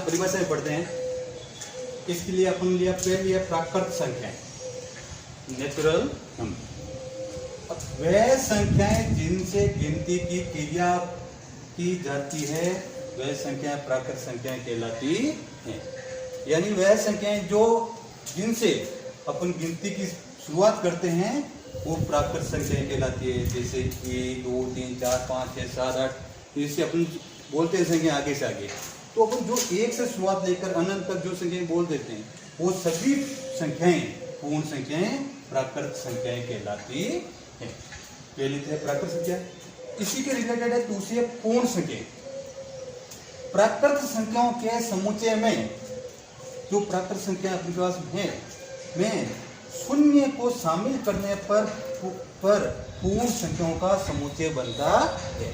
परिभाषा में पढ़ते हैं। इसके लिए अपन लिया पहले है प्राकृत संख्याएं, नेचुरल नंबर। अब वह संख्याएं जिनसे गिनती की क्रिया की जाती है वह संख्याएं प्राकृत संख्याएं कहलाती हैं। यानी वह संख्याएं जो जिनसे अपन गिनती की शुरुआत करते हैं वो प्राकृत संख्याएं कहलाती है। जैसे 1 2 3 4 5 6 7 8, इससे अपन बोलते हैं संख्या आगे से आगे। तो अपन जो एक से शुरुआत लेकर अनंत तक जो संख्याएं बोल देते हैं वो सभी संख्याएं पूर्ण संख्याएं प्राकृत संख्याएं कहलाती है। पहली है प्राकृत संख्या, इसी के रिलेटेड है दूसरी है पूर्ण संख्या। प्राकृत संख्याओं के समुच्चय में जो प्राकृत संख्या अपने पास है में शून्य को शामिल करने पर पूर्ण संख्याओं का समुच्चय बनता है।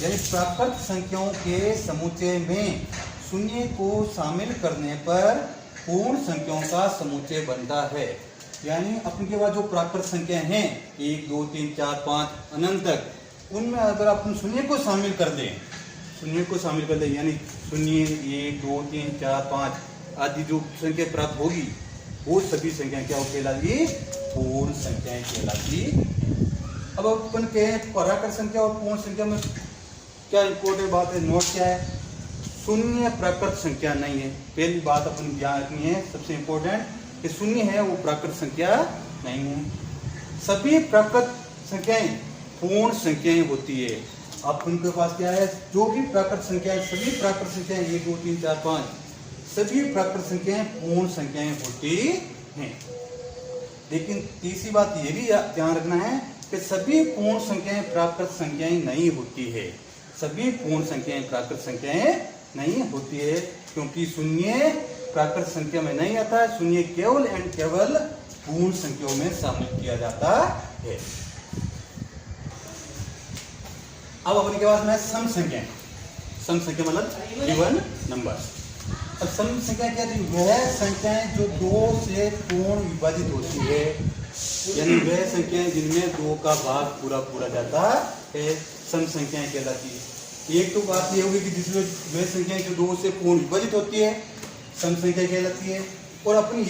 यानी प्राकृत संख्याओं के समुच्चय में शून्य को शामिल करने पर पूर्ण संख्याओं का समुच्चय बनता है। यानी अपने के पास जो प्राकृत संख्याएं हैं 1 2 3 4 5 अनंत तक, उनमें अगर अपन शून्य को शामिल कर दें, यानी 0 1 2 3 4 5 आदि जो संख्या प्राप्त होगी वो सभी संख्याएं क्या कहलाती? पूर्ण संख्याएं कहलाती। अब अपन कहें प्राकृत संख्या और पूर्ण संख्या में क्या इंपॉर्टेंट बात है, नोट क्या है? शून्य प्राकृत संख्या नहीं है। पहली बात अपन ध्यान रखनी है, सबसे इंपॉर्टेंट कि शून्य है वो प्राकृत संख्या नहीं है। सभी प्राकृत संख्याएं पूर्ण संख्याएं होती है। अब उनके पास क्या है, जो भी प्राकृत संख्याएं, सभी प्राकृत संख्याएं 1 2 3 4 5 सभी प्राकृत संख्याएं पूर्ण संख्याएं होती हैं। लेकिन तीसरी बात ये भी ध्यान रखना है कि सभी पूर्ण संख्याएं प्राकृत संख्याएं नहीं होती है। सभी पूर्ण संख्याएं प्राकृत संख्याएं नहीं होती है, क्योंकि शून्य प्राकृत संख्या में नहीं आता है। शून्य केवल एंड केवल पूर्ण संख्याओं में शामिल किया जाता है। अब अपने के पास में सम संख्या। सम संख्या मतलब इवन नंबर। अब सम संख्या क्या थी? वह संख्याएं जो 2 से पूर्ण विभाजित होती है, यानी वह संख्याएं जिनमें 2 का भाग पूरा जाता है सम संख्याएं कहलाती है। एक तो बात ये होगी कि जिसमें वह संख्याएं जो 2 से पूर्ण विभाजित होती है सम संख्या कहलाती है। और अपनी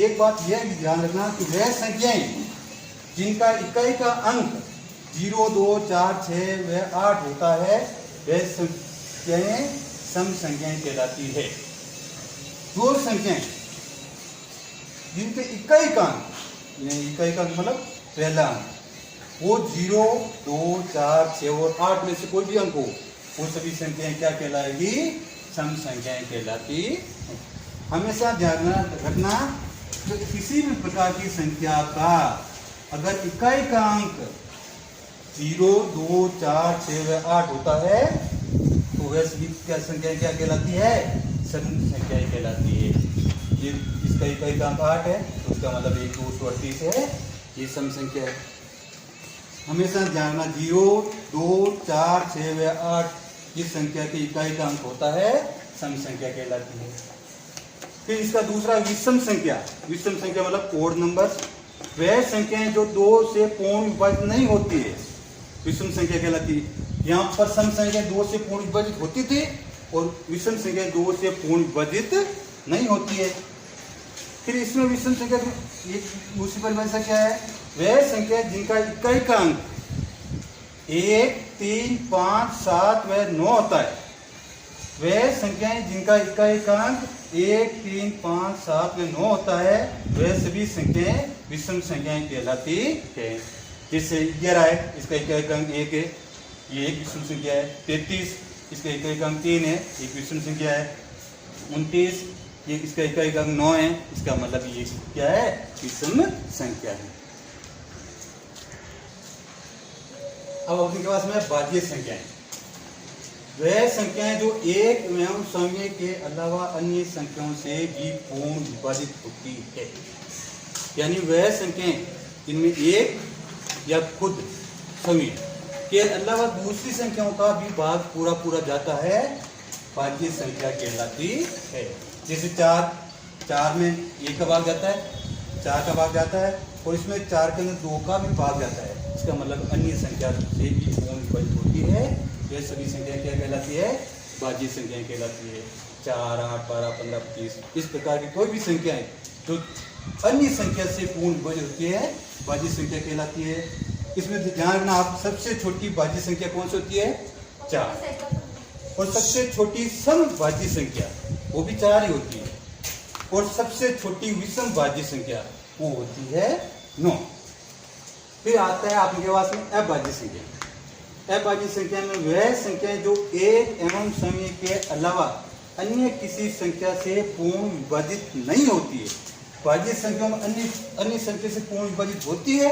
एक बात यह ध्यान रखना कि वह संख्याएं जिनका इकाई का अंक 0 2 4 6 व 8 होता है वह संख्याएं सम संख्याएं कहलाती है। जो संख्याएं जिनके इकाई का अंक मतलब पहला अंक वो 0 2 4 6 और 8 में से कोई भी अंक हो, वो सभी संख्याएं क्या कहलाएगी? सम संख्याएं कहलाती। हमेशा ध्यान रखना कि किसी भी प्रकार की संख्या का अगर इकाई का अंक 0 2 4 6 व 8 होता है तो वह सभी क्या संख्या क्या कहलाती है? सम संख्याएं कहलाती है। ये इसका इकाई का अंक 8 है तो उसका मतलब 1 238 है, ये सम संख्या है। हमेशा ध्यान रखना 0 2 4 6 व 8 जिस संख्या की इकाई का अंक होता है सम संख्या कहलाती है। फिर इसका दूसरा विषम संख्या। विषम संख्या मतलब ओड नंबर। वह संख्याएं जो 2 से पूर्ण विभाजित नहीं होती है विषम संख्या कहलाती है। यहाँ पर सम संख्या 2 से पूर्ण विभाजित होती थी और विषम संख्या 2 से पूर्ण विभाजित नहीं होती है। फिर इसमें विषम संख्या की एक दूसरी परिभाषा क्या है? वह संख्या जिनका इकाई का अंक 1 3 5 7 व 9 होता है, वह संख्याएं जिनका इकाई का अंक 1 3 5 7 व 9 होता है वह सभी संख्याएं विषम संख्याएं कहलाती है। जैसे 11 है, इसका इकाई का अंक 1 है, ये एक विषम संख्या है। 33 इसका इकाई का अंक 3 है, एक विषम संख्या है। 29 ये इसका इकाई का अंक 9 है, इसका मतलब ये क्या है? विषम संख्या है। अब आपके पास में बाह्य संख्याएं। वह संख्याएं जो एक एवं समय के अलावा अन्य संख्याओं से भी पूर्ण विभाजित होती है। यानी वह संख्याएं जिनमें एक या खुद समय के अलावा दूसरी संख्याओं का भी भाग पूरा जाता है बाह्य संख्या कहलाती है। जैसे 4 में 1 का भाग जाता है, 4 का भाग जाता है और इसमें 4 के अंदर 2 का भी भाग जाता है। इसका मतलब अन्य संख्या से भी पूर्ण विभाजित होती है। यह सभी संख्या क्या कहलाती है? बाह्य संख्या कहलाती है। 4, 8, 12, 15, 25 इस प्रकार की कोई भी संख्याएं जो अन्य संख्या से पूर्ण विभाजित होती है भाज्य संख्या कहलाती है। इसमें ध्यान रखना आप, सबसे छोटी भाज्य संख्या कौन सी होती है? 4। और सबसे छोटी समभाज्य संख्या वो भी 4 ही होती है। और सबसे छोटी विषम भाज्य संख्या वो होती है 9। फिर आता है आपके पास में अभाज्य संख्या। अभाज्य संख्या में वह संख्याएं जो एक एवं समय के अलावा अन्य किसी संख्या से पूर्ण विभाजित नहीं होती है। भाज्य संख्याओं में अन्य संख्या से पूर्ण विभाजित होती है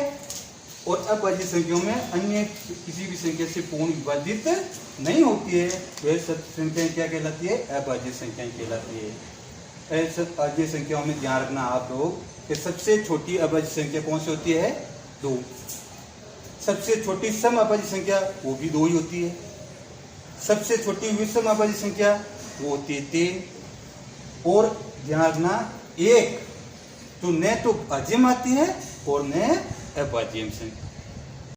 और अभाज्य संख्याओं में अन्य किसी भी संख्या से पूर्ण विभाजित नहीं होती है। वह सब संख्याएं क्या कहलाती है? अभाज्य संख्याएं कहलाती है। ऐसे अभाज्य संख्याओं में ध्यान रखना आप लोग कि सबसे छोटी अभाज्य संख्या कौन सी होती है? 2। सबसे छोटी सम अभाज्य संख्या वो भी 2 ही होती है। सबसे छोटी विषम अभाज्य संख्या वो होती है 3। और ध्यान रखना एक तो न तो भाज्य में आती है और न अभाज्य में।